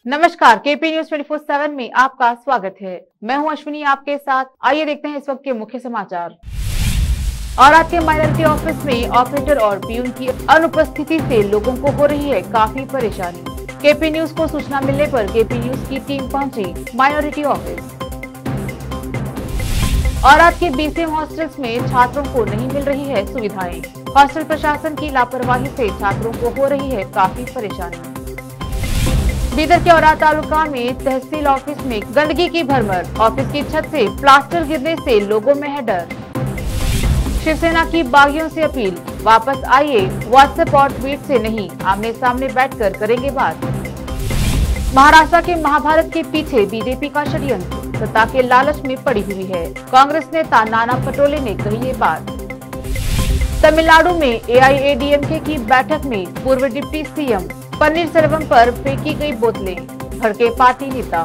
नमस्कार, KP news 24/7 में आपका स्वागत है। मैं हूं अश्विनी आपके साथ। आइए देखते हैं इस वक्त के मुख्य समाचार। और आज के माइनॉरिटी ऑफिस में ऑपरेटर और पीयून की अनुपस्थिति से लोगों को हो रही है काफी परेशानी। केपी न्यूज को सूचना मिलने पर केपी न्यूज की टीम पहुंची माइनॉरिटी ऑफिस। और आज के बीसीएम हॉस्टल्स में छात्रों को नहीं मिल रही है सुविधाएं। हॉस्टल प्रशासन की लापरवाही से छात्रों को हो रही है काफी परेशानी। बीदर के औराद तालुका में तहसील ऑफिस में गंदगी की भरमार। ऑफिस की छत से प्लास्टर गिरने से लोगों में है डर। शिवसेना की बागियों से अपील, वापस आइए, व्हाट्सएप और ट्वीट से नहीं, आमने सामने बैठकर करेंगे बात। महाराष्ट्र के महाभारत के पीछे बीजेपी का षड्यंत्र, सत्ता के लालच में पड़ी हुई है। कांग्रेस नेता नाना पटोले ने कही ये बात। तमिलनाडु में एआईएडीएमके की बैठक में पूर्व डिप्टी सीएम पन्नीरसेल्वम पर फेंकी गई बोतलें, भड़के पार्टी नेता।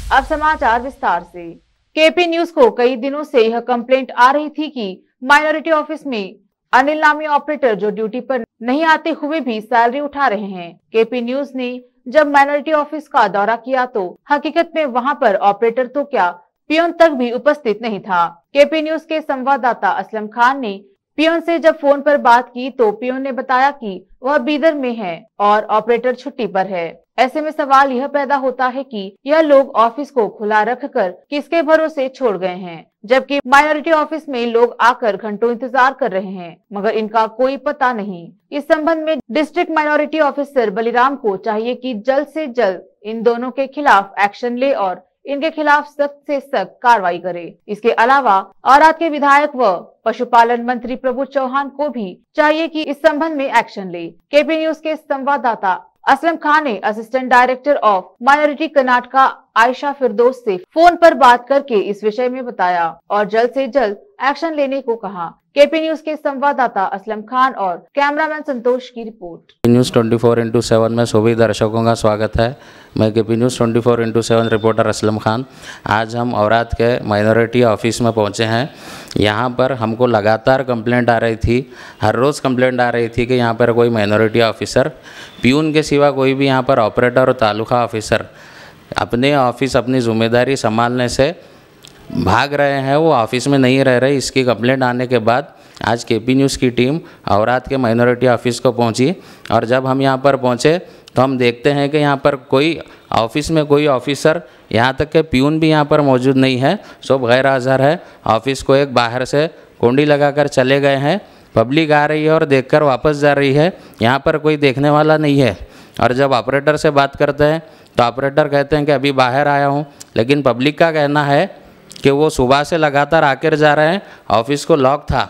अब समाचार विस्तार से। केपी न्यूज को कई दिनों से यह कंप्लेंट आ रही थी कि माइनॉरिटी ऑफिस में अनिल नामी ऑपरेटर जो ड्यूटी पर नहीं आते हुए भी सैलरी उठा रहे हैं। केपी न्यूज ने जब माइनॉरिटी ऑफिस का दौरा किया तो हकीकत में वहां पर ऑपरेटर तो क्या, पियोन तक भी उपस्थित नहीं था। केपी न्यूज के संवाददाता असलम खान ने पियोन से जब फोन पर बात की तो पियोन ने बताया कि वह बीदर में है और ऑपरेटर छुट्टी पर है। ऐसे में सवाल यह पैदा होता है कि यह लोग ऑफिस को खुला रखकर किसके भरोसे छोड़ गए हैं, जबकि माइनॉरिटी ऑफिस में लोग आकर घंटों इंतजार कर रहे हैं मगर इनका कोई पता नहीं। इस संबंध में डिस्ट्रिक्ट माइनॉरिटी ऑफिसर बलिराम को चाहिए कि जल्द से जल्द इन दोनों के खिलाफ एक्शन ले और इनके खिलाफ सख्त से सख्त कार्रवाई करे। इसके अलावा औराद के विधायक व पशुपालन मंत्री प्रभु चौहान को भी चाहिए कि इस संबंध में एक्शन ले। केपी न्यूज के संवाददाता असलम खान ने assistant director of minority Karnataka Ayesha Firdaus से फोन पर बात करके इस विषय में बताया और जल्द से जल्द एक्शन लेने को कहा। केपी न्यूज के संवाददाता असलम खान और कैमरामैन संतोष की रिपोर्ट। न्यूज 24/7 में सभी दर्शकों का स्वागत है। मैं KP news 24/7 reporter Aslam Khan. आज हम औराद के माइनॉरिटी ऑफिस में पहुंचे हैं। यहाँ पर हमको लगातार कंप्लेंट आ रही थी, हर रोज़ कंप्लेंट आ रही थी कि यहाँ पर कोई माइनॉरिटी ऑफिसर पियून के सिवा कोई भी यहाँ पर ऑपरेटर और तालुका ऑफिसर अपने ऑफिस अपनी जिम्मेदारी संभालने से भाग रहे हैं, वो ऑफिस में नहीं रह रहे। इसकी कंप्लेंट आने के बाद आज केपी न्यूज़ की टीम औराद के माइनॉरिटी ऑफिस को पहुंची और जब हम यहाँ पर पहुँचे तो हम देखते हैं कि यहाँ पर कोई ऑफिस में कोई ऑफिसर, यहाँ तक के पियून भी यहाँ पर मौजूद नहीं है। सब गैर हाज़िर है। ऑफिस को एक बाहर से कुंडी लगाकर चले गए हैं। पब्लिक आ रही है और देखकर वापस जा रही है। यहाँ पर कोई देखने वाला नहीं है। और जब ऑपरेटर से बात करते हैं तो ऑपरेटर कहते हैं कि अभी बाहर आया हूँ, लेकिन पब्लिक का कहना है कि वो सुबह से लगातार आकर जा रहे हैं। ऑफिस को लॉक था,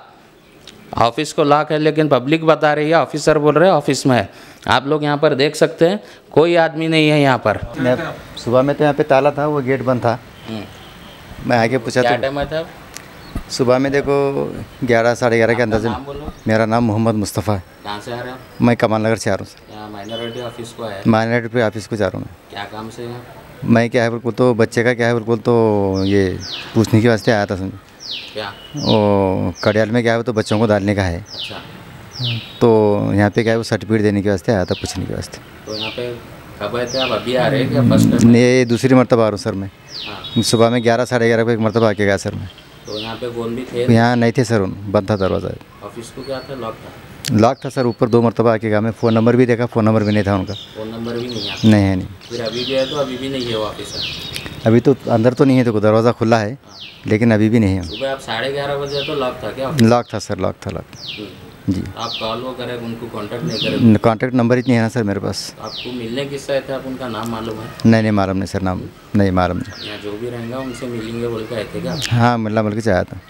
ऑफिस को लॉक है, लेकिन पब्लिक बता रही है, ऑफिसर बोल रहे हैं ऑफिस में है। आप लोग यहाँ पर देख सकते हैं कोई आदमी नहीं है यहाँ पर। सुबह में तो यहाँ पे ताला था, वो गेट बंद था। मैं आगे पूछा क्या तो टाइम था? सुबह में देखो 11 साढ़े 11 के अंदाजे। मेरा नाम मोहम्मद मुस्तफ़ा है। कहाँ से आ रहे हो? मैं कमाल नगर से आ रहा हूँ। यहाँ माइनॉरिटी ऑफिस को आया? माइनॉरिटी ऑफिस को जा रहा हूँ मैं। क्या काम से यहाँ? मैं क्या है बिल्कुल, तो बच्चे का क्या है बिल्कुल, तो ये पूछने के वास्ते आया था। समझ क्या वो कड़ियाल में क्या है, तो बच्चों को डालने का है। अच्छा, तो यहाँ पे क्या है, वो सर्टिफिकेट देने के वास्ते आया था, पूछने के वास्ते। तो यहाँ पे कब आए थे आप? अभी आ रहे हैं क्या फर्स्ट टाइम? ये दूसरी मरतबा आ रहा हूँ सर मैं। हाँ। सुबह में 11 साढ़े 11 को एक मरतबा आके गया सर मैं। तो यहाँ पे कौन भी थे? यहाँ नहीं थे सर, बंद था दरवाज़ा। ऑफिस को क्या था? लॉक था? लॉक था सर। ऊपर 2 मरतबा आके गया मैं। फ़ोन नंबर भी देखा, फ़ोन नंबर भी नहीं था उनका। फ़ोन नंबर भी नहीं है? नहीं है, नहीं। फिर अभी भी है तो अभी भी नहीं है वो ऑफिसर? अभी तो अंदर तो नहीं है, तो दरवाज़ा खुला है, लेकिन अभी भी नहीं है। सुबह आप 11:30 बजे तो लॉक था क्या? लॉक था सर, लॉक था, लॉक। जी। आप कॉल वो करें, उनको कांटेक्ट नहीं करें? कॉन्टैक्ट नंबर ही नहीं है ना सर मेरे पास। आपको मिलने किससे आए थे? आप उनका नाम मालूम है? नहीं नहीं मालूम नहीं सर, नाम नहीं मालूम नहीं। यहाँ जो भी रहेंगे उनसे मिलेंगे बोल के आए थे क्या? हाँ, मिलना मिल के चाहा था।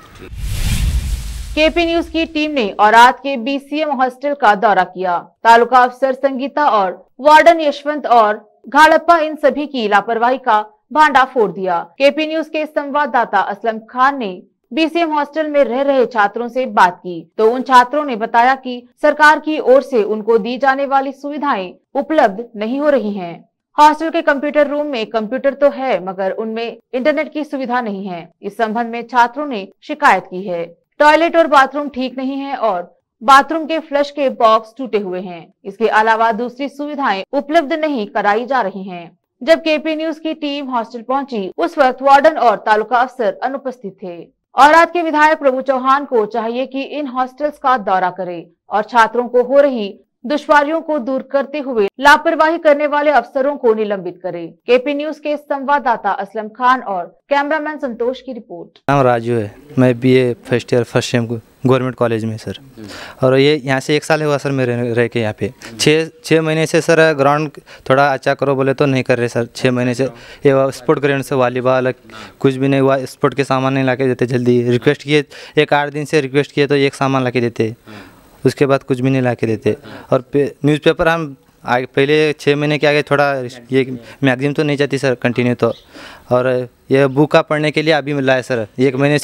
केपी न्यूज की टीम ने औराद के बीसीएम हॉस्टल का दौरा किया। तालुका अफसर संगीता और वार्डन यशवंत और घाड़प्पा इन सभी की लापरवाही का भांडा फोड़ दिया। केपी न्यूज के संवाददाता असलम खान ने बीसीएम हॉस्टल में रह रहे छात्रों से बात की तो उन छात्रों ने बताया कि सरकार की ओर से उनको दी जाने वाली सुविधाएं उपलब्ध नहीं हो रही हैं। हॉस्टल के कंप्यूटर रूम में कंप्यूटर तो है मगर उनमें इंटरनेट की सुविधा नहीं है। इस संबंध में छात्रों ने शिकायत की है। टॉयलेट और बाथरूम ठीक नहीं है और बाथरूम के फ्लश के बॉक्स टूटे हुए हैं। इसके अलावा दूसरी सुविधाएं उपलब्ध नहीं कराई जा रही हैं। जब केपी न्यूज की टीम हॉस्टल पहुंची उस वक्त वार्डन और तालुका अफसर अनुपस्थित थे। औराद के विधायक प्रभु चौहान को चाहिए कि इन हॉस्टल्स का दौरा करे और छात्रों को हो रही दुश्वारियों को दूर करते हुए लापरवाही करने वाले अफसरों को निलंबित करे। केपी न्यूज के संवाददाता असलम खान और कैमरामैन संतोष की रिपोर्ट। नाम राजू है, मैं BA first year first sem government college में सर। और ये यहाँ से 1 साल हुआ सर मेरे रह के यहाँ पे। 6 महीने से सर ग्राउंड थोड़ा अच्छा करो बोले तो नहीं कर रहे सर। 6 महीने से ये स्पोर्ट ग्राउंड से वॉलीबॉल कुछ भी नहीं हुआ। स्पोर्ट के सामान नहीं ला के देते जल्दी। रिक्वेस्ट किए 8 दिन से रिक्वेस्ट किए तो एक सामान ला के देते, उसके बाद कुछ भी नहीं ला के देते। और न्यूज़पेपर हम आगे पहले 6 महीने के आगे थोड़ा ये मैगजीन तो नहीं चाहती सर कंटिन्यू तो। और ये बुक का पढ़ने के लिए अभी मिला है सर। 1 महीने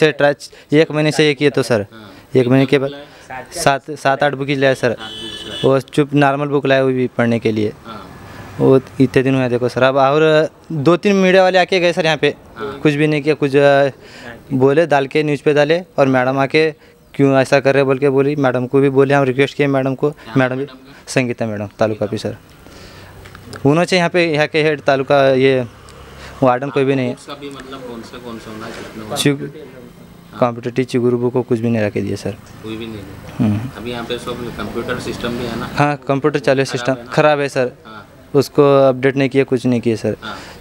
से ये किए तो सर 1 महीने के बाद 7-8 बुक लाए सर। वो चुप नॉर्मल बुक लाए हुई भी पढ़ने के लिए। वो इतने दिन हुए देखो सर। अब और 2-3 मीडिया वाले आके गए सर यहाँ पे, कुछ भी नहीं किया। कुछ बोले डाल के न्यूज़ पे डाले और मैडम आके क्यों ऐसा कर रहे बोल के बोली। मैडम को भी बोले, हम रिक्वेस्ट किए मैडम को। मैडम भी संगीता मैडम तालुका भी सर होना चाहिए यहाँ के हेड तालुका। ये वार्डन कोई भी नहीं है। कॉम्पिटिटिव चिगुरुबू को कुछ भी नहीं रखे दिए सर, कोई भी नहीं। अभी यहाँ पे सब कंप्यूटर सिस्टम भी है ना? हाँ कंप्यूटर चालू सिस्टम खराब है सर। उसको अपडेट नहीं किए, कुछ नहीं किए सर।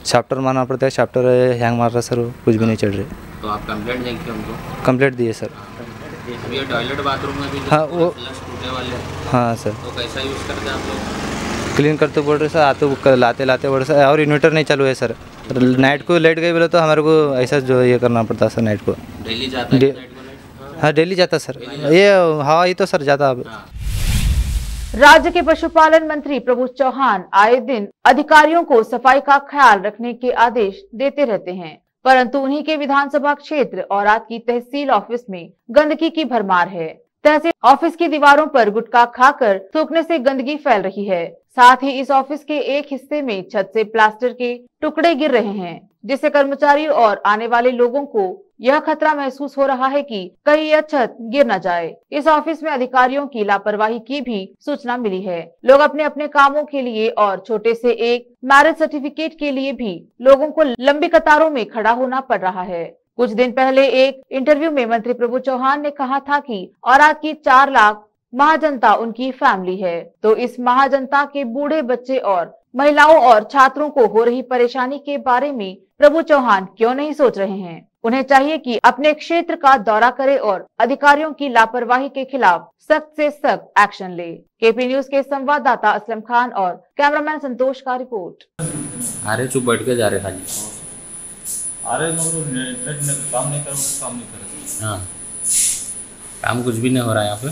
चैप्टर मारना पड़ता है, चैप्टर हैंग मार रहा सर, वो कुछ भी नहीं चल रहे। तो आप कंप्लेंट नहीं किए उनको? कंप्लेंट दिए सर। अभी टॉयलेट बाथरूम में भी हाँ वो टूटे वाले। हाँ सर। तो कैसा यूज़ करते हैं आप लोग? क्लीन करते बोल रहे सर, आते लाते बोल रहे सर। और इन्वर्टर नहीं चालू है सर। नाइट को लेट गए बोले तो हमारे को ऐसा जो ये करना पड़ता सर। नाइट को डेली जाता है? हाँ डेली जाता सर। ये हवा ही तो सर जाता। अब राज्य के पशुपालन मंत्री प्रभु चौहान आए दिन अधिकारियों को सफाई का ख्याल रखने के आदेश देते रहते हैं, परंतु उन्हीं के विधानसभा क्षेत्र औराद की तहसील ऑफिस में गंदगी की भरमार है। तहसील ऑफिस की दीवारों पर गुटखा खाकर थूकने से गंदगी फैल रही है। साथ ही इस ऑफिस के एक हिस्से में छत से प्लास्टर के टुकड़े गिर रहे हैं, जिससे कर्मचारियों और आने वाले लोगों को यह खतरा महसूस हो रहा है कि कहीं यह छत गिर न जाए। इस ऑफिस में अधिकारियों की लापरवाही की भी सूचना मिली है। लोग अपने अपने कामों के लिए और छोटे से एक मैरिज सर्टिफिकेट के लिए भी लोगों को लंबी कतारों में खड़ा होना पड़ रहा है। कुछ दिन पहले एक इंटरव्यू में मंत्री प्रभु चौहान ने कहा था कि औराद की 4 लाख महाजनता उनकी फैमिली है, तो इस महाजनता के बूढ़े, बच्चे और महिलाओं और छात्रों को हो रही परेशानी के बारे में प्रभु चौहान क्यों नहीं सोच रहे हैं? उन्हें चाहिए कि अपने क्षेत्र का दौरा करे और अधिकारियों की लापरवाही के खिलाफ सख्त से सख्त एक्शन ले। केपी न्यूज के संवाददाता असलम खान और कैमरामैन संतोष का रिपोर्ट। अरे चुप बैठ के जा रहे खाली। अरे काम नहीं कर। हाँ काम कुछ भी नहीं हो रहा है यहाँ पे।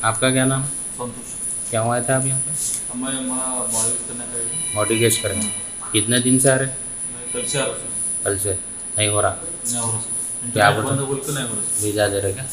आपका क्या नाम? संतोष। क्या हुआ था अभी यहाँ पे? हमें बॉडी केस करेंगे। कितने दिन से आ रहे? कल से नहीं हो रहा? क्या वीजा दे रहे क्या?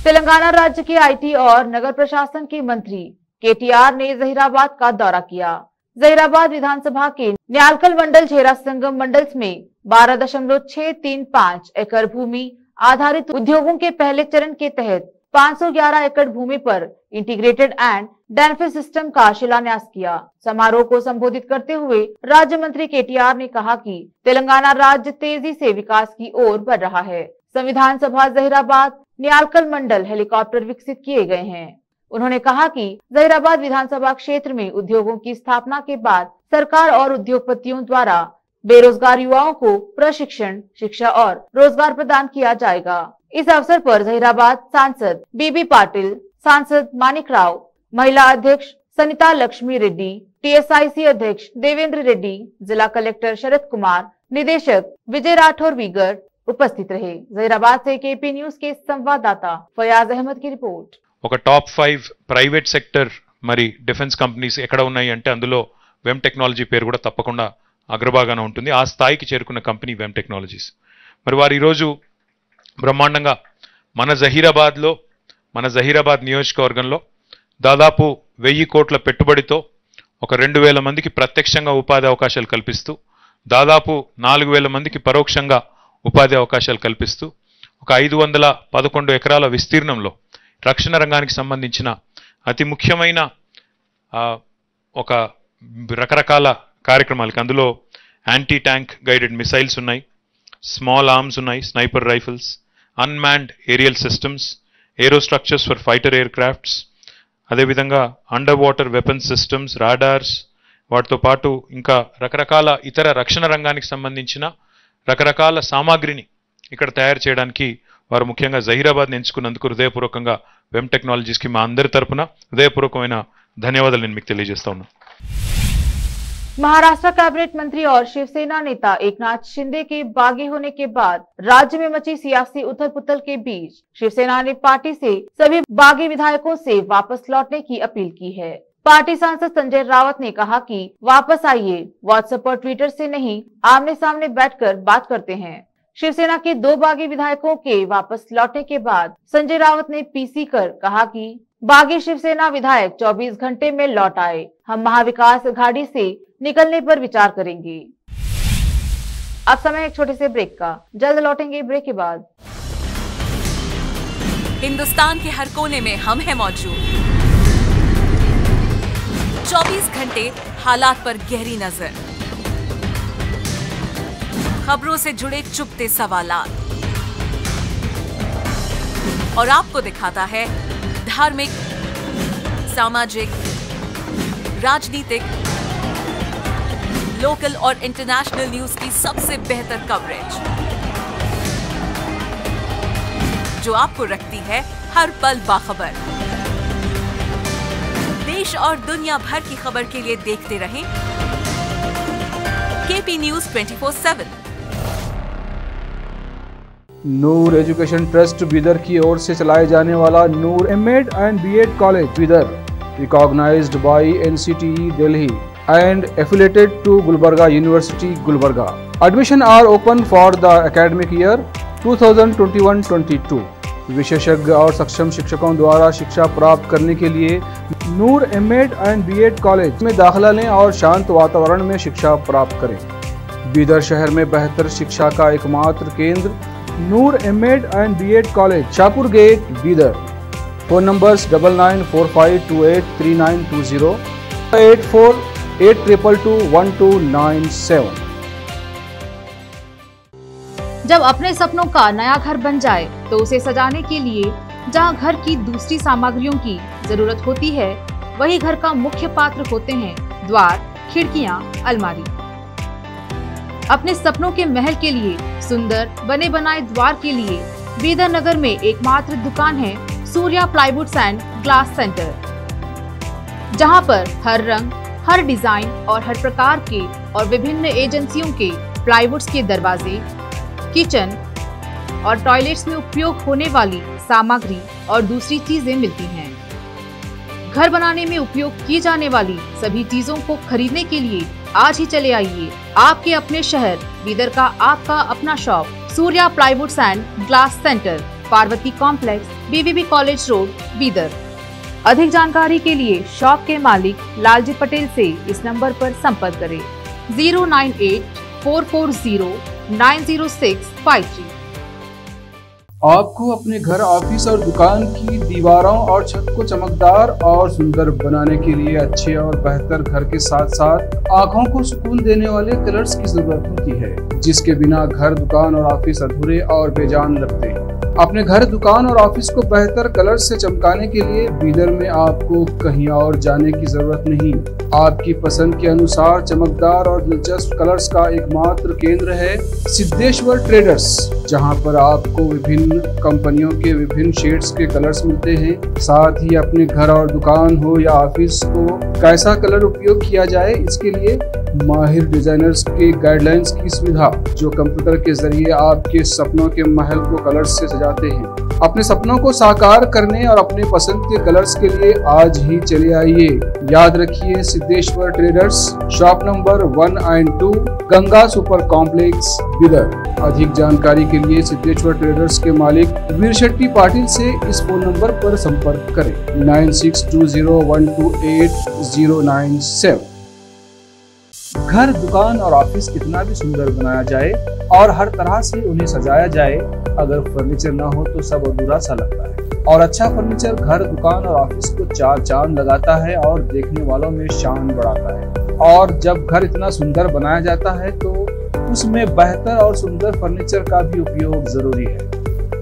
तेलंगाना राज्य के आईटी और नगर प्रशासन के मंत्री केटीआर ने जहीराबाद का दौरा किया। जहीराबाद विधानसभा के न्यालकल मंडल झेरा संगम मंडल्स में 12.635 एकड़ भूमि आधारित उद्योगों के पहले चरण के तहत 511 एकड़ भूमि पर इंटीग्रेटेड एंड डायनेमिक सिस्टम का शिलान्यास किया। समारोह को संबोधित करते हुए राज्य मंत्री केटीआर ने कहा कि तेलंगाना राज्य तेजी से विकास की ओर बढ़ रहा है। संविधान सभा जहीराबाद न्यालकल मंडल हेलीकॉप्टर विकसित किए गए हैं। उन्होंने कहा कि जहीराबाद विधानसभा क्षेत्र में उद्योगों की स्थापना के बाद सरकार और उद्योगपतियों द्वारा बेरोजगार युवाओं को प्रशिक्षण, शिक्षा और रोजगार प्रदान किया जाएगा। इस अवसर पर जहीराबाद सांसद बीबी पाटिल, सांसद मानिक राव, महिला अध्यक्ष सनिता लक्ष्मी रेड्डी, टीएसआईसी अध्यक्ष देवेंद्र रेड्डी, जिला कलेक्टर शरद कुमार, निदेशक विजय राठौर वीगर उपस्थित रहे। जहीराबाद से केपी न्यूज के संवाददाता फयाज अहमद की रिपोर्ट। ఒక టాప్ 5 ప్రైవేట్ సెక్టర్ మరి డిఫెన్స్ కంపెనీస్ ఎక్కడ ఉన్నాయి అంటే అందులో వెమ్ టెక్నాలజీ పేరు కూడా తప్పకుండా అగ్రభాగాన ఉంటుంది. ఆ స్థాయికి చేరుకున్న కంపెనీ వెమ్ టెక్నాలజీస్. మరి వారు ఈరోజు బ్రహ్మాండంగా మన జహీరాబాద్ నియోజకవర్గంలో దాదాపు 1000 కోట్ల పెట్టుబడితో ఒక 2000 మందికి ప్రత్యక్షంగా ఉపాధి అవకాశాలు కల్పిస్తూ దాదాపు 4000 మందికి పరోక్షంగా ఉపాధి అవకాశాలు కల్పిస్తూ ఒక 511 ఎకరాల విస్తీర్ణంలో రక్షణ రంగానికి సంబంధించిన అతి ముఖ్యమైన ఒక రకరకాల కార్యక్రమాలకి అందులో యాంటీ ట్యాంక్ గైడెడ్ మిసైల్స్ ఉన్నాయి, స్మాల్ ఆర్మ్స్ ఉన్నాయి, sniper rifles, unmanned aerial systems, aero structures for fighter aircrafts, అదేవిధంగా underwater weapons systems, radars, వాటితో పాటు ఇంకా రకరకాల ఇతర రక్షణ రంగానికి సంబంధించిన రకరకాల సామాగ్రిని ఇక్కడ తయారు చేయడానికి వారు ముఖ్యంగా జహీరాబాద్ని ఎంచుకున్నందుకు హృదయపూర్వకంగా వెమ్ టెక్నాలజీస్కి మా అందరి తరపున హృదయపూర్వకమైన ధన్యవాదాలు నేను మీకు తెలియజేస్తా ఉన్నాను. महाराष्ट्र कैबिनेट मंत्री और शिवसेना नेता एकनाथ शिंदे के बागी होने के बाद राज्य में मची सियासी उथल पुथल के बीच शिवसेना ने पार्टी से सभी बागी विधायकों से वापस लौटने की अपील की है। पार्टी सांसद संजय रावत ने कहा कि वापस आइए, व्हाट्सएप और ट्विटर से नहीं आमने सामने बैठकर बात करते हैं। शिवसेना के 2 बागी विधायकों के वापस लौटने के बाद संजय रावत ने पीसी कर कहा कि बागी शिवसेना विधायक 24 घंटे में लौट आए, हम महाविकास अघाड़ी से निकलने पर विचार करेंगे। अब समय एक छोटे से ब्रेक का, जल्द लौटेंगे ब्रेक के बाद। हिंदुस्तान के हर कोने में हम हैं मौजूद, 24 घंटे हालात पर गहरी नजर, खबरों से जुड़े चुपते सवालात और आपको दिखाता है धार्मिक, सामाजिक, राजनीतिक, लोकल और इंटरनेशनल न्यूज की सबसे बेहतर कवरेज जो आपको रखती है हर पल बाखबर। देश और दुनिया भर की खबर के लिए देखते रहें KP news 24/7। Noor education trust Bidar की ओर से चलाए जाने वाला Noor MEd and BEd college Bidar, recognised by NCTE Delhi and affiliated to Gulbarga University, Gulbarga. Admission are open for the academic year 2021-22. विशेषज्ञ और सक्षम शिक्षकों द्वारा शिक्षा प्राप्त करने के लिए नूर एमएड एंड बीएड कॉलेज में दाखिला लें और शांत वातावरण में शिक्षा प्राप्त करें। बीदर शहर में बेहतर शिक्षा का एकमात्र केंद्र Noor MEd and BEd college, Shahpur gate, Bidar. Phone numbers 9945283920, 8482221297। जब अपने सपनों का नया घर बन जाए तो उसे सजाने के लिए जहां घर की दूसरी सामग्रियों की जरूरत होती है, वही घर का मुख्य पात्र होते हैं द्वार, खिड़कियां, अलमारी। अपने सपनों के महल के लिए सुंदर बने बनाए द्वार के लिए बीदर नगर में एकमात्र दुकान है Surya plywoods and glass centre, जहां पर हर रंग, हर डिजाइन और हर प्रकार के और विभिन्न एजेंसियों के प्लाईवुड्स के दरवाजे, किचन और टॉयलेट्स में उपयोग होने वाली सामग्री और दूसरी चीजें मिलती हैं। घर बनाने में उपयोग की जाने वाली सभी चीजों को खरीदने के लिए आज ही चले आइए आपके अपने शहर बीदर का आपका अपना shop Surya plywoods and glass centre, Parvati complex, BVB college road, Bidar. अधिक जानकारी के लिए शॉप के मालिक लालजी पटेल से इस नंबर पर संपर्क करें 09844090653। आपको अपने घर, ऑफिस और दुकान की दीवारों और छत को चमकदार और सुंदर बनाने के लिए अच्छे और बेहतर घर के साथ साथ आंखों को सुकून देने वाले कलर्स की जरूरत होती है, जिसके बिना घर, दुकान और ऑफिस अधूरे और बेजान लगते हैं। अपने घर, दुकान और ऑफिस को बेहतर कलर से चमकाने के लिए बीदर में आपको कहीं और जाने की जरूरत नहीं। आपकी पसंद के अनुसार चमकदार और दिलचस्प कलर्स का एकमात्र केंद्र है सिद्धेश्वर ट्रेडर्स, जहां पर आपको विभिन्न कंपनियों के विभिन्न शेड्स के कलर्स मिलते हैं। साथ ही अपने घर और दुकान हो या ऑफिस को कैसा कलर उपयोग किया जाए, इसके लिए माहिर डिजाइनर्स के गाइडलाइंस की सुविधा, जो कंप्यूटर के जरिए आपके सपनों के महल को कलर्स से सजाते हैं। अपने सपनों को साकार करने और अपने पसंद के कलर्स के लिए आज ही चले आइए। याद रखिए, Siddheshwar traders, shop number 1 and 2, Ganga super complex, Bidar. अधिक जानकारी के लिए सिद्धेश्वर ट्रेडर्स के मालिक वीर शेट्टी पाटिल से इस फोन नंबर पर संपर्क करें 9620128097। घर, दुकान और ऑफिस कितना भी सुंदर बनाया जाए और हर तरह से उन्हें सजाया जाए, अगर फर्नीचर ना हो तो सब अधूरा सा लगता है। और अच्छा फर्नीचर घर, दुकान और ऑफिस को 4 चांद लगाता है और देखने वालों में शान बढ़ाता है। और जब घर इतना सुंदर बनाया जाता है तो उसमें बेहतर और सुंदर फर्नीचर का भी उपयोग जरूरी है।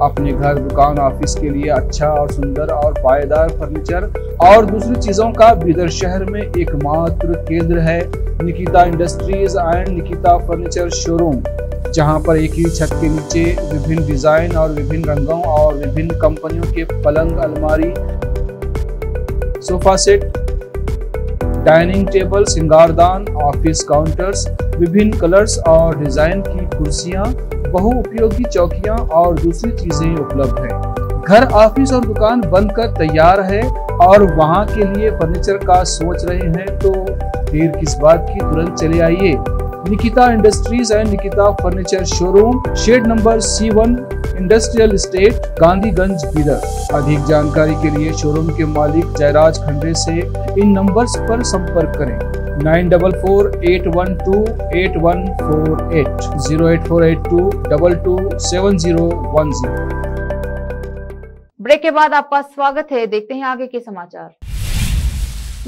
अपने घर, दुकान, ऑफिस के लिए अच्छा और सुंदर और पायदार फर्नीचर और दूसरी चीजों का बिदर शहर में एकमात्र केंद्र है Nikita industries and Nikita furniture showroom, जहां पर एक ही छत के नीचे विभिन्न डिजाइन और विभिन्न रंगों और विभिन्न कंपनियों के पलंग, अलमारी, सोफा सेट, डाइनिंग टेबल, सिंगारदान, ऑफिस काउंटर्स, विभिन्न कलर्स और डिजाइन की कुर्सियां, बहुउपयोगी चौकियां और दूसरी चीजें उपलब्ध हैं। घर, ऑफिस और दुकान बनकर तैयार है और वहां के लिए फर्नीचर का सोच रहे हैं तो देर किस बात की, तुरंत चले आइए। Nikita industries and Nikita furniture showroom, shed number C1, industrial estate, Gandhiganj, Bidar. अधिक जानकारी के लिए शोरूम के मालिक जयराज खंडे से इन नंबर्स पर संपर्क करें 9448128148 08482227010। ब्रेक के बाद आपका स्वागत है। देखते हैं आगे के समाचार।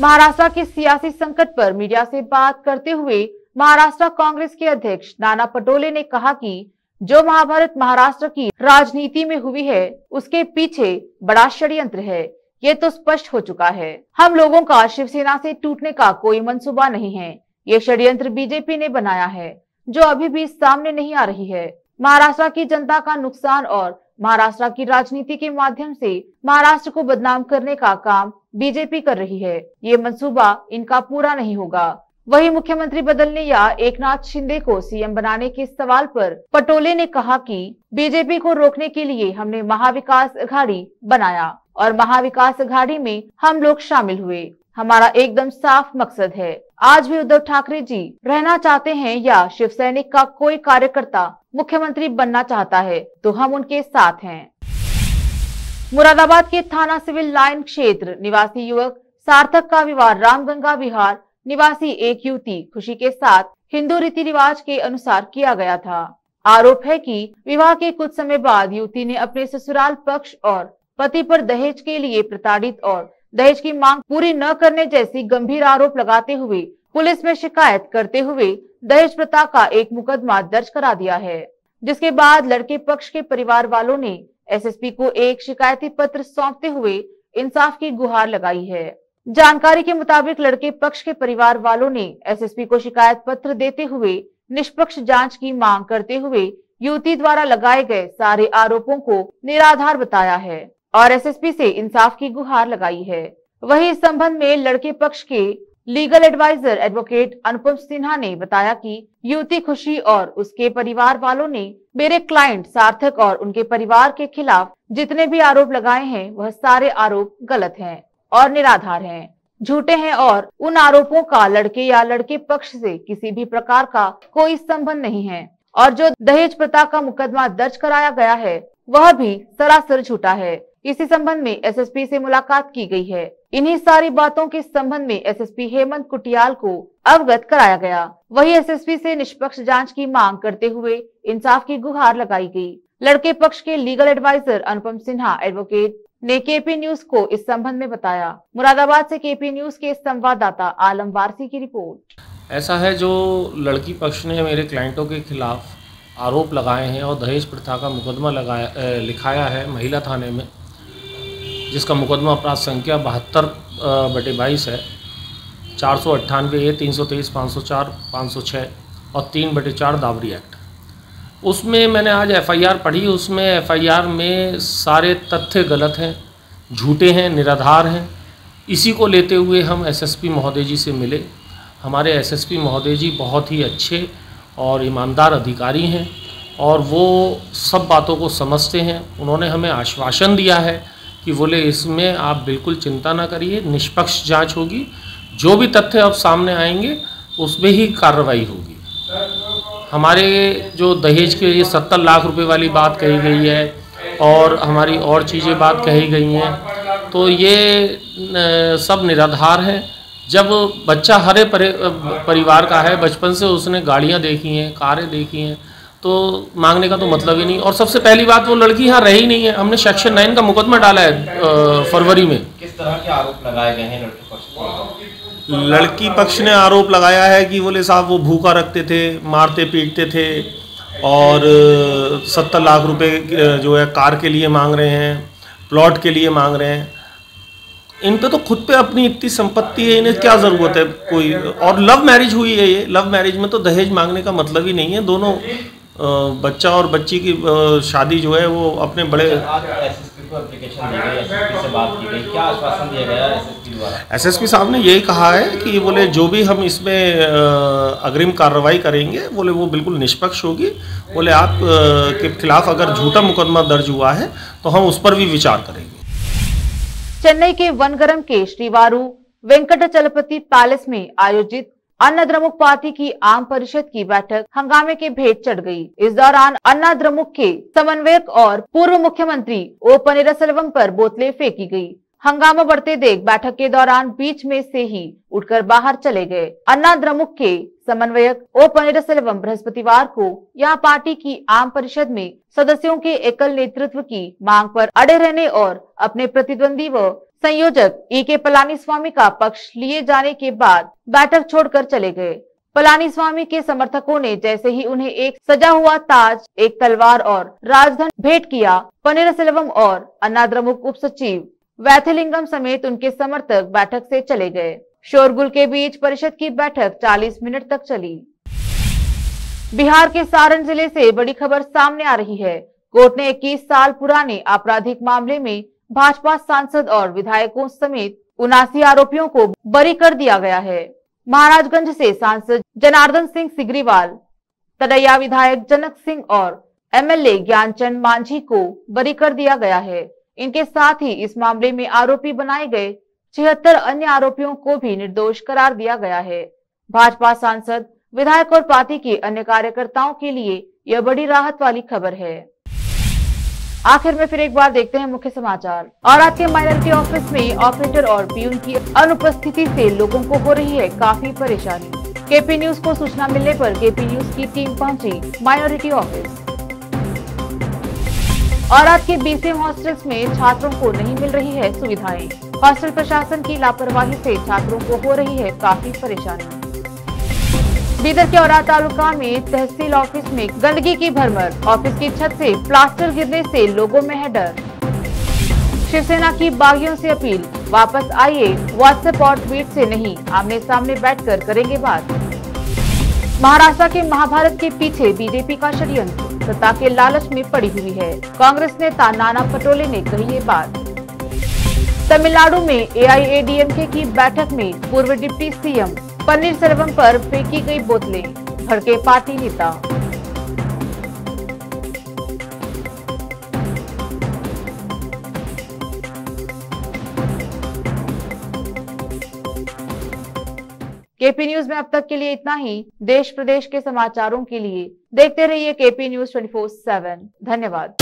महाराष्ट्र के सियासी संकट पर मीडिया से बात करते हुए महाराष्ट्र कांग्रेस के अध्यक्ष नाना पटोले ने कहा कि जो महाभारत महाराष्ट्र की राजनीति में हुई है उसके पीछे बड़ा षड्यंत्र है, ये तो स्पष्ट हो चुका है। हम लोगों का शिवसेना से टूटने का कोई मंसूबा नहीं है, ये षड्यंत्र बीजेपी ने बनाया है जो अभी भी सामने नहीं आ रही है। महाराष्ट्र की जनता का नुकसान और महाराष्ट्र की राजनीति के माध्यम से महाराष्ट्र को बदनाम करने का काम बीजेपी कर रही है, ये मंसूबा इनका पूरा नहीं होगा। वहीं मुख्यमंत्री बदलने या एकनाथ शिंदे को सीएम बनाने के सवाल पर पटोले ने कहा कि बीजेपी को रोकने के लिए हमने महाविकास अघाड़ी बनाया और महाविकास अघाड़ी में हम लोग शामिल हुए। हमारा एकदम साफ मकसद है। आज भी उद्धव ठाकरे जी रहना चाहते हैं या शिव सैनिक का कोई कार्यकर्ता मुख्यमंत्री बनना चाहता है तो हम उनके साथ हैं। मुरादाबाद के थाना सिविल लाइन क्षेत्र निवासी युवक सार्थक का विवाह रामगंगा विहार निवासी एक युवती खुशी के साथ हिंदू रीति रिवाज के अनुसार किया गया था। आरोप है कि विवाह के कुछ समय बाद युवती ने अपने ससुराल पक्ष और पति पर दहेज के लिए प्रताड़ित और दहेज की मांग पूरी न करने जैसी गंभीर आरोप लगाते हुए पुलिस में शिकायत करते हुए दहेज प्रथा का एक मुकदमा दर्ज करा दिया है, जिसके बाद लड़के पक्ष के परिवार वालों ने एसएसपी को एक शिकायती पत्र सौंपते हुए इंसाफ की गुहार लगाई है। जानकारी के मुताबिक लड़के पक्ष के परिवार वालों ने एसएसपी को शिकायत पत्र देते हुए निष्पक्ष जांच की मांग करते हुए युवती द्वारा लगाए गए सारे आरोपों को निराधार बताया है और एसएसपी से इंसाफ की गुहार लगाई है। वहीं इस संबंध में लड़के पक्ष के लीगल एडवाइजर एडवोकेट अनुपम सिन्हा ने बताया कि युवती खुशी और उसके परिवार वालों ने मेरे क्लाइंट सार्थक और उनके परिवार के खिलाफ जितने भी आरोप लगाए हैं वह सारे आरोप गलत हैं और निराधार हैं, झूठे हैं और उन आरोपों का लड़के या लड़के पक्ष से किसी भी प्रकार का कोई संबंध नहीं है और जो दहेज प्रथा का मुकदमा दर्ज कराया गया है वह भी सरासर झूठा है। इसी संबंध में एसएसपी से मुलाकात की गई है। इन्हीं सारी बातों के संबंध में एसएसपी हेमंत कुटियाल को अवगत कराया गया। वही एसएसपी से निष्पक्ष जांच की मांग करते हुए इंसाफ की गुहार लगाई गई। लड़के पक्ष के लीगल एडवाइजर अनुपम सिन्हा एडवोकेट ने केपी न्यूज को इस संबंध में बताया। मुरादाबाद से केपी न्यूज के संवाददाता आलम वारसी की रिपोर्ट। ऐसा है, जो लड़की पक्ष ने मेरे क्लाइंटों के खिलाफ आरोप लगाए हैं और दहेज प्रथा का मुकदमा लिखाया है महिला थाने में, जिसका मुकदमा अपराध संख्या 72/22 है, 498A, 323, 504, 506 और 3/4 दावरी एक्ट। उसमें मैंने आज एफआईआर पढ़ी। उसमें एफआईआर में सारे तथ्य गलत हैं, झूठे हैं, निराधार हैं। इसी को लेते हुए हम एसएसपी महोदय जी से मिले। हमारे एसएसपी महोदय जी बहुत ही अच्छे और ईमानदार अधिकारी हैं और वो सब बातों को समझते हैं। उन्होंने हमें आश्वासन दिया है कि बोले इसमें आप बिल्कुल चिंता ना करिए, निष्पक्ष जांच होगी, जो भी तथ्य अब सामने आएंगे उसमें ही कार्रवाई होगी। हमारे जो दहेज के ये 70 लाख रुपए वाली बात कही गई है और हमारी और चीज़ें बात कही गई हैं, तो ये सब निराधार हैं। जब बच्चा हरे परिवार का है, बचपन से उसने गाड़ियाँ देखी हैं, कारें देखी हैं, तो मांगने का तो मतलब ही नहीं। और सबसे पहली बात, वो लड़की यहाँ रही नहीं है। हमने सेक्शन 9 का मुकदमा डाला है फरवरी में। किस तरह के आरोप लगाए गए हैं लड़की पक्ष पर? लड़की पक्ष ने आरोप लगाया है कि बोले साहब वो भूखा रखते थे, मारते पीटते थे और 70 लाख रुपए जो है कार के लिए मांग रहे हैं, प्लॉट के लिए मांग रहे हैं। इन पे तो खुद पे अपनी इतनी संपत्ति है, इन्हें क्या ज़रूरत है कोई। और लव मैरिज हुई है ये। लव मैरिज में तो दहेज मांगने का मतलब ही नहीं है। दोनों बच्चा और बच्ची की शादी जो है वो अपने बड़े एसएसपी को एप्लीकेशन दी गई, एसएसपी से बात की गई, क्या आश्वासन दिया गया एसएसपी द्वारा? एसएसपी साहब ने यही कहा है कि बोले जो भी हम इसमें अग्रिम कार्रवाई करेंगे, बोले वो बिल्कुल निष्पक्ष होगी। बोले आप के खिलाफ अगर झूठा मुकदमा दर्ज हुआ है तो हम उस पर भी विचार करेंगे। चेन्नई के वनगरम के श्रीवारू वेंकटचलपति पैलेस में आयोजित अन्ना द्रमुक पार्टी की आम परिषद की बैठक हंगामे के भेंट चढ़ गई। इस दौरान अन्ना द्रमुक के समन्वयक और पूर्व मुख्यमंत्री ओ पनीरसेल्वम पर बोतलें फेंकी गई। हंगामा बढ़ते देख बैठक के दौरान बीच में से ही उठकर बाहर चले गए। अन्ना द्रमुक के समन्वयक ओ पनीरसेल्वम बृहस्पतिवार को यहां पार्टी की आम परिषद में सदस्यों के एकल नेतृत्व की मांग पर अड़े रहने और अपने प्रतिद्वंदी व संयोजक E.K. पलानीस्वामी का पक्ष लिए जाने के बाद बैठक छोड़कर चले गए। पलानीस्वामी के समर्थकों ने जैसे ही उन्हें एक सजा हुआ ताज, एक तलवार और राजधन भेंट किया, पनीरसेल्वम और अन्ना द्रमुक उप सचिव वैथिलिंगम समेत उनके समर्थक बैठक से चले गए। शोरगुल के बीच परिषद की बैठक 40 मिनट तक चली। बिहार के सारण जिले से बड़ी खबर सामने आ रही है। कोर्ट ने 21 साल पुराने आपराधिक मामले में भाजपा सांसद और विधायकों समेत 79 आरोपियों को बरी कर दिया गया है। महाराजगंज से सांसद जनार्दन सिंह सिग्रीवाल, तड़ैया विधायक जनक सिंह और एमएलए ज्ञानचंद मांझी को बरी कर दिया गया है। इनके साथ ही इस मामले में आरोपी बनाए गए 76 अन्य आरोपियों को भी निर्दोष करार दिया गया है। भाजपा सांसद, विधायक और पार्टी के अन्य कार्यकर्ताओं के लिए यह बड़ी राहत वाली खबर है। आखिर में फिर एक बार देखते हैं मुख्य समाचार। और आज के माइनॉरिटी ऑफिस में ऑपरेटर और पीयून की अनुपस्थिति से लोगों को हो रही है काफी परेशानी। केपी न्यूज को सूचना मिलने पर केपी न्यूज की टीम पहुंची माइनॉरिटी ऑफिस। और आज के बीसीएम हॉस्टल्स में छात्रों को नहीं मिल रही है सुविधाएं। हॉस्टल प्रशासन की लापरवाही से छात्रों को हो रही है काफी परेशानी। बीदर के औराद तालुका में तहसील ऑफिस में गंदगी की भरमार। ऑफिस की छत से प्लास्टर गिरने से लोगों में है डर। शिवसेना की बागियों से अपील, वापस आइए, व्हाट्सएप और ट्वीट से नहीं, आमने सामने बैठकर करेंगे बात। महाराष्ट्र के महाभारत के पीछे बीजेपी का षड्यंत्र, सत्ता के लालच में पड़ी हुई है। कांग्रेस नेता नाना पटोले ने कही ये बात। तमिलनाडु में एआईएडीएमके की बैठक में पूर्व डिप्टी सीएम पनीरसेल्वम पर फेंकी गई बोतलें, भड़के पार्टी नेता। केपी न्यूज में अब तक के लिए इतना ही। देश प्रदेश के समाचारों के लिए देखते रहिए केपी न्यूज 24/7। धन्यवाद।